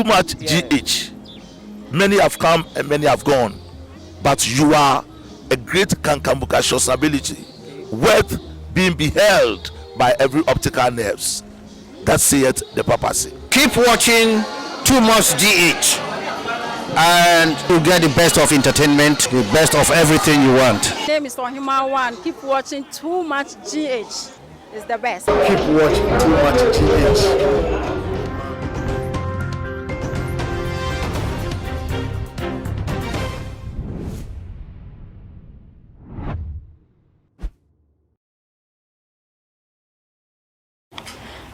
too much GH. Many have come and many have gone, but you are a great kankamukashos ability, worth being beheld by every optical nerves. That saith the papacy. Keep watching Too Much GH, and you get the best of entertainment, the best of everything you want. My name is Ohima One. Keep watching Too Much GH. It's the best. Keep watching Too Much GH.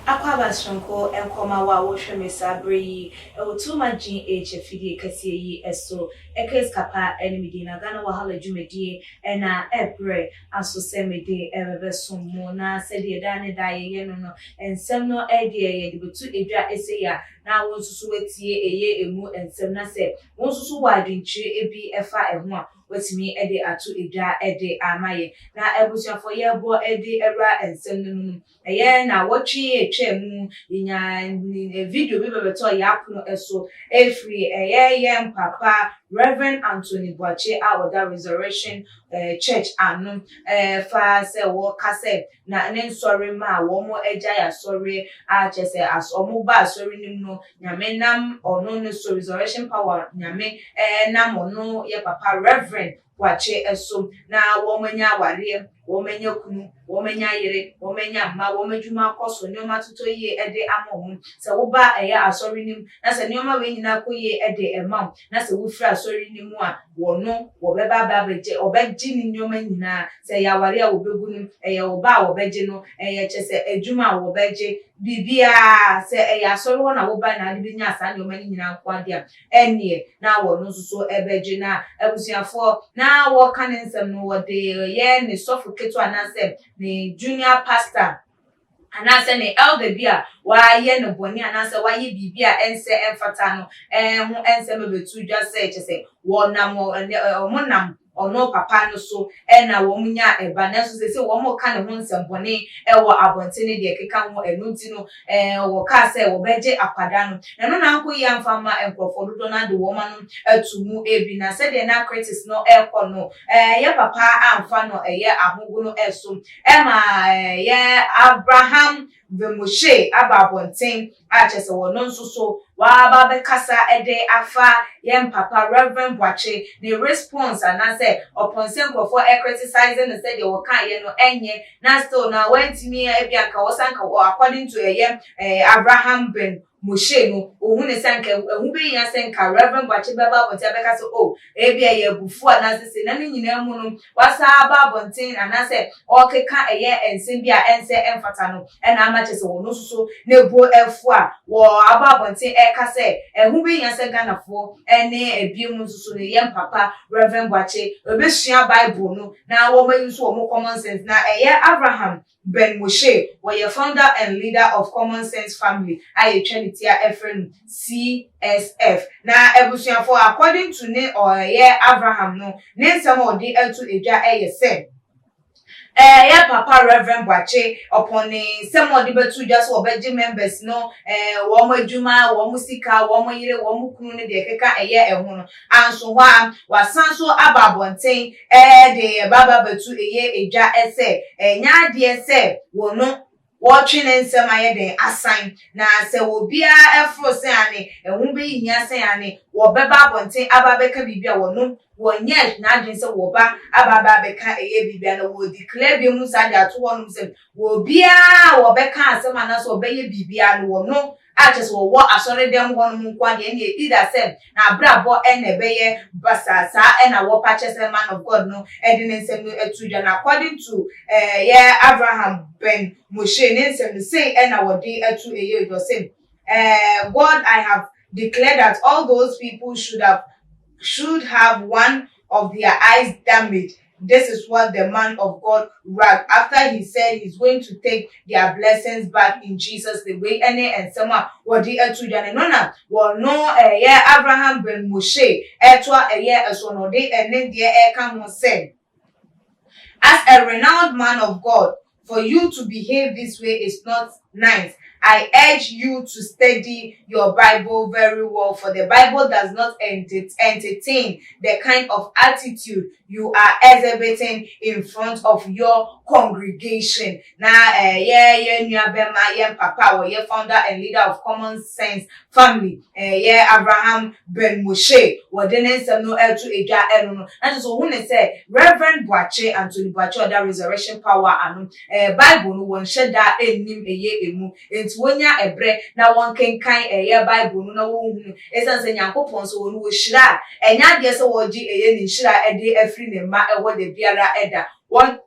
Akwaba Shonko and Komawa Woshemesa Bri, Too Much GH, Fidi Cassie, Esso, Ekes Kapa, Enimidina, Gana Wahala Jumedi, and Ebre, Aso Semedi, Ever Sumona, said the Dani Diano, and Semno Edia, the two Edra Essaya, now wants to sweat ye a emu and Semna said, wants to wide in Chi, Ebi, and one. What's me, Eddie, atu Ida, Eddie, Amaye. Now, I was for your boy, Eddie, Era, and send a year now, watch ye, Chem, in a video, we were told Yapuno, so, a free, a young papa, Reverend Anthony Boakye, our that resurrection church, and fa say, walk, say, na then sorry, ma, one more ejaya, sorry, I just say, as omuba, sorry, no, Yamenam, or no, so resurrection power, Yame, nam or no, ya papa, Reverend. Wache eso na womanya ware womanya kunu womanya yere womanya ma womajuma koso nyoma tuto ye ede amom se wo ba eya asori nim na se nyoma we nyina koye ede emam na se wo fira asori nim a wono wo beba ba beje obeji ni nyoma nyina se ya ware a wo begunu eya wo ba wo beje no eya chese ejuma wo beje bibia se eya asori wo na wo ba na ade bi nya asa nyoma nyina kwade a enie na wono so ebeje na ebusuafo na wo kanen no wo de ye ne suffocate anase ne junior pastor anase ne elder bia wa ye no boni anase wa ye bibia ense emfata no ho ense mebetu dwa se che wo nam mo nam ono papa no so na wo munya eba na so se wo mo ka ne ho nsembone e wo abontene de keka ho enunti no wo ka se wo beje akwada no na no na nko ya mfama enkrofo dodo na de wo ma no atumu ebi na se de na critics no no ye papa amfa no ye ahogu no eso ma ye Avraham the Moshe ababonten achese wo no nso so wa ba be kasa ede afa yem papa Reverend Boakye the response anase upon senko for criticizing and said they were kan ye no enye na still na went me e bia ka wosanka according to Avraham ben Moshe no ohun ne sanka ehun be yan sanka Reverend Boakye baba bonten be kasa e bia ye bufu anase se na ni nyina mu no wasa aba bonten anase o keka ensem bia ense emfata no na amachese wo no so nebo efu a wo aba bonten kase ehun be yan sanka na fo ene ebiem so ne yem papa Reverend Boakye obesua Bible no na wo mayi so wo common sense na Avraham ben Moshe was founder and leader of Common Sense Family Trinity Ephraim CSF na ebusuafo according to ne Avraham no ne nsem odi etu edwa say yeah, Papa Reverend Boakye upon some of the betu just obeji members no womo juma womo sika womo yire womo kunu ne de keka ehunu anso hwa wasanso ababonten de baba betu eja ese nya de ese wono watching and some den assign na se obia efro se ane ehun be hia se ane wo beba bonten ababeka bibia wono wonye na adwen se wo ba ababa beka bibia na wo declare bi mu sa da to wonum se wo bia wo beka asema na so obeye bibia no wono achese wo asore dem wonum kwa de ne either se na brabo na beye basasa na wo purchase man of God no edin nsem no etudwa na according to Avraham ben Moshe nsem say na wo de etu do say God, I have declared that all those people should have one of their eyes damaged. This is what the man of God wrote after he said he's going to take their blessings back in Jesus the way and some what the nona no Avraham ben Moshe so de and then come said, as a renowned man of God, for you to behave this way is not nice. I urge you to study your Bible very well, for the Bible does not entertain the kind of attitude you are exhibiting in front of your congregation. Now, papa, or founder and leader of Common Sense Family, Avraham ben Moshe, what then some no to E𝐻poses. And so when they say Reverend Boakye Anthony Boakye, that resurrection power and Bible no one shed that nim emu into when ya ebre na one can kind Bible no one essence and Yankopon so one will shira and ya guess what G a shira a day every name ma what the biara eda one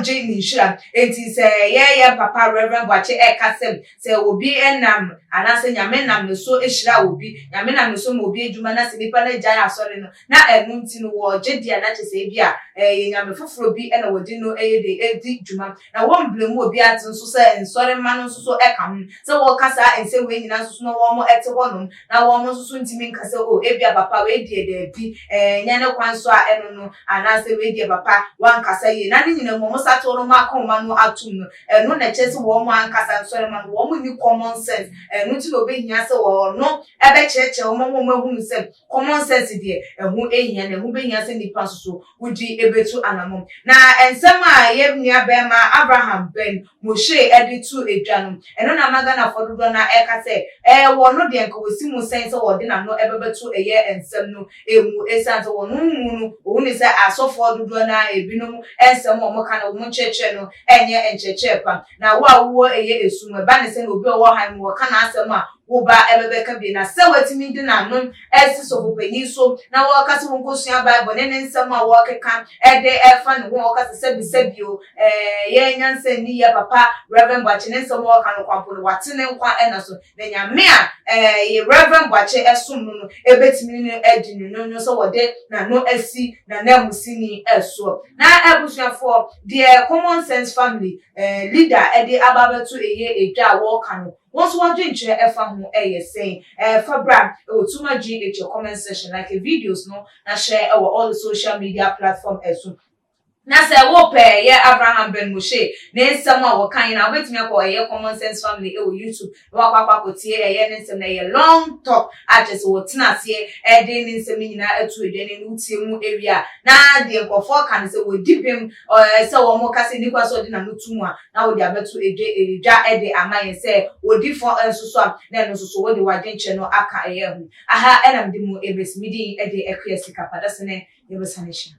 Jane Shira, it is papa Reverend Boakye Ekasem, say will be enam, and I say Yamenam no so Eshra will be, Yamenam so will be Jumana Sinipana Jaya sorry no, not a Muntin war, Jedi and not say Bia, Yamafro be and I would know a deep Juma. Now one bloom will be at so say and sorry man so ekam, so walk casa and say when you know one more at one, now almost soon to make us oh, Ebia papa, wait dear, be Yano Kwanswa and no, and I say wait dear papa, one casa, nothing in a almost at all my command no atum and no chess woman cast and man woman new common sense and no to obey yasa or no ever church or mama who said common sense dear and who and who being as in the pastor would be able to animum. Now and some I near Bema Avraham ben Moshe edit to E𝐻poses and on a magana for the Donna Eka say one no the uncle will see more sense or dinner no ever to a year and some no a sense or no only say I saw for the Donna a binum and some more kind of church no enye enchechepa na wo eye esuma ba ne se no bi owo han wo kana asema wo ba ebebeka bi na se watimi di na no esi so bopanyi so na wo kase wo nkosua Bible ne nsema wo keka ede efa ne wo kase se bisabio ye nyanse ni ya papa Reverend Boakye ne nsema wo kan kwampo no watene nkwa ena so na nyame a ye Reverend Boakye esum no ebetimi ne edi no so wo de na no asi na na musini eso na ebusuafo de Common Sense Family leader Eddie Ababa to E𝐻poses walk and once one drink Efa saying Fabra too much GH your comment section like a videos no na share our all the social media platform as soon. Na say wo pe Avraham ben Moshe na nsema wo kan na wetimi akọ Common Sense Family YouTube wa kwakwa tie nsema na long talk ajes wo tena tie de nsema nyina atu edwane no tie mu area na de nkofo kan say wo dipem say wo mo kase ni kwa so de na mutumu a na wo de abetu E𝐻poses de amaye say wo difo ensoso a na no soso wo de wadwenche no aka hu aha enam de mu ebesmidi de eKristo kapada sene yebesanisha.